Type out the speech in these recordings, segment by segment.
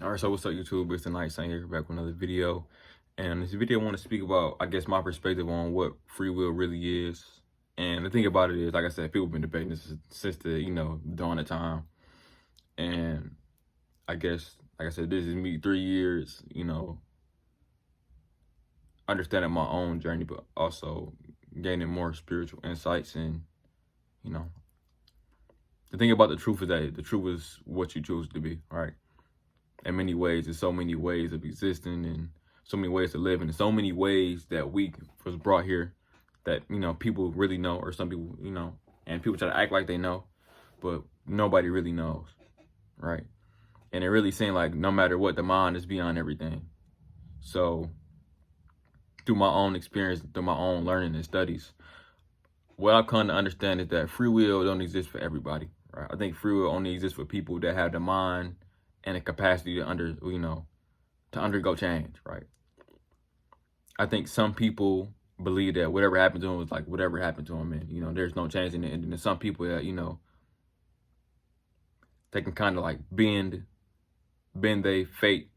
All right, so what's up, YouTube? It's the Night Saint here, back with another video. And in this video, I want to speak about, I guess, my perspective on what free will really is. And the thing about it is, like I said, people have been debating this since the, dawn of time. And I guess, like I said, this is me 3 years, understanding my own journey, but also gaining more spiritual insights. And, you know, the thing about the truth is that the truth is what you choose to be, right? In many ways, there's so many ways of existing and so many ways to live, and so many ways that we was brought here that, people really know, or some people, and people try to act like they know, but nobody really knows, right? And it really seemed like no matter what, the mind is beyond everything. So through my own experience, through my own learning and studies, what I've come to understand is that free will don't exist for everybody, right? I think free will only exists for people that have the mind and the capacity to undergo change, right? I think some people believe that whatever happened to them was like whatever happened to them, and there's no change in it. And then some people that they can kind of like bend their fate,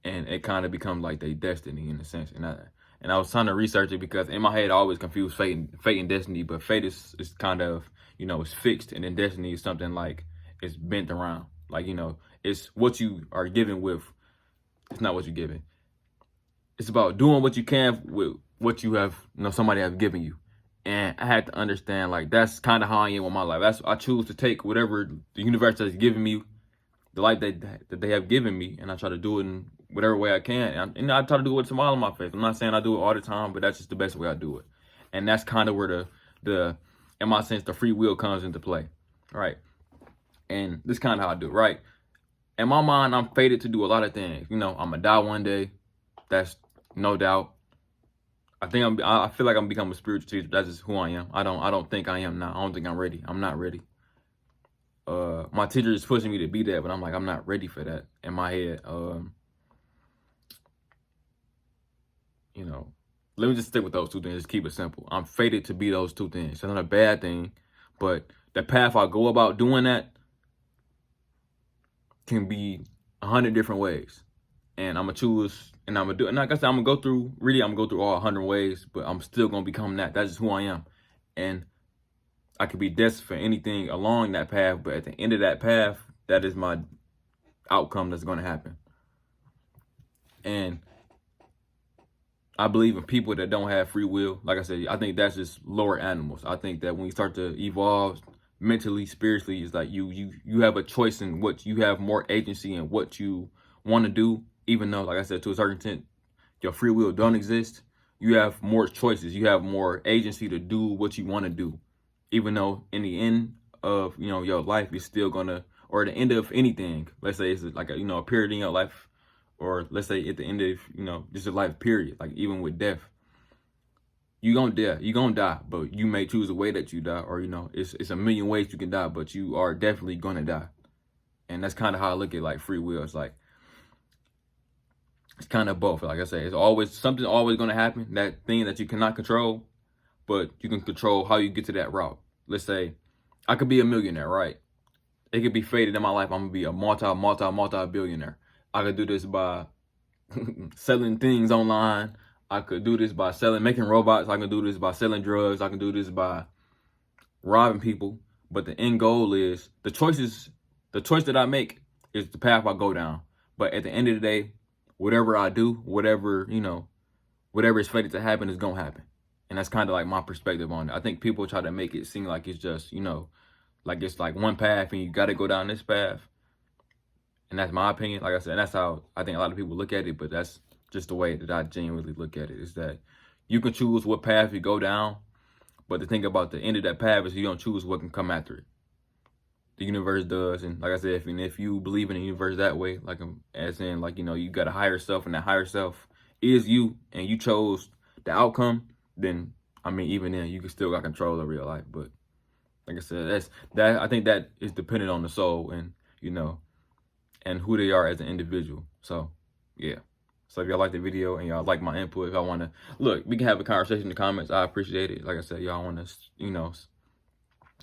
and it kind of becomes like their destiny in a sense. And I was trying to research it because in my head I always confuse fate and destiny, but fate is kind of it's fixed, and then destiny is something like it's bent around. Like, it's what you are given with. It's not what you're given. It's about doing what you can with what you have, somebody has given you. And I had to understand, like, that's kind of how I am with my life. I choose to take whatever the universe has given me, the life that they have given me, and I try to do it in whatever way I can. And I try to do it with a smile on my face. I'm not saying I do it all the time, but that's just the best way I do it. And that's kind of where the in my sense, the free will comes into play, right? And this kind of how I do it, right? In my mind, I'm fated to do a lot of things. I'm gonna die one day. That's no doubt. I feel like I'm becoming a spiritual teacher. That's just who I am. I don't think I am now. I don't think I'm ready. I'm not ready. My teacher is pushing me to be that, but I'm like, I'm not ready for that in my head. Let me just stick with those two things. Just keep it simple. I'm fated to be those two things. It's not a bad thing, but the path I go about doing that can be 100 different ways, and I'm gonna choose, and I'm gonna do it. And like I said, I'm gonna go through all 100 ways, but I'm still gonna become that. That's just who I am, and I could be destined for anything along that path. But at the end of that path, that is my outcome that's gonna happen. And I believe in people that don't have free will. Like I said, I think that's just lower animals. I think that when you start to evolve mentally, spiritually, it's like you have a choice in what you have, more agency in what you want to do. Even though, like I said, to a certain extent, your free will don't exist, you have more choices. You have more agency to do what you want to do. Even though in the end of your life, you're still gonna, or the end of anything, let's say it's like a period in your life, or let's say at the end of just a life period, like even with death, you're gonna die, but you may choose a way that you die, or it's a million ways you can die, but you are definitely gonna die. And that's kind of how I look at like free will. It's like it's kind of both. Like I say, it's always something always gonna happen, that thing that you cannot control, but you can control how you get to that route. Let's say I could be a millionaire, right? It could be fated in my life I'm gonna be a multi-billionaire. I could do this by selling things online. I could do this by making robots. I can do this by selling drugs. I can do this by robbing people. But the end goal is the choice that I make is the path I go down. But at the end of the day, whatever I do, whatever is fated to happen is gonna happen. And that's kind of like my perspective on it. I think people try to make it seem like it's just, like it's like one path and you got to go down this path. And that's my opinion. Like I said, and that's how I think a lot of people look at it. But that's just the way that I genuinely look at it, is that you can choose what path you go down. But the thing about the end of that path is you don't choose what can come after it. The universe does. And like I said, if you believe in the universe that way, like as in like, you got a higher self, and that higher self is you, and you chose the outcome, then even then you can still got control over your life. But like I said, I think that is dependent on the soul, and and who they are as an individual. So yeah. So if y'all like the video and y'all like my input, if y'all want to look, we can have a conversation in the comments. I appreciate it. Like I said, y'all want to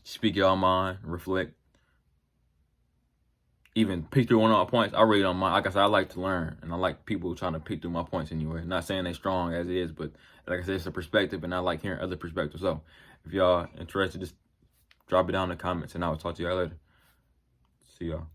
speak y'all mind, reflect, even pick through one of my points, I really don't mind. Like I said, I like to learn, and I like people trying to pick through my points anyway. Not saying they strong as it is, but like I said, it's a perspective, and I like hearing other perspectives. So if y'all interested, just drop it down in the comments, and I will talk to y'all later. See y'all.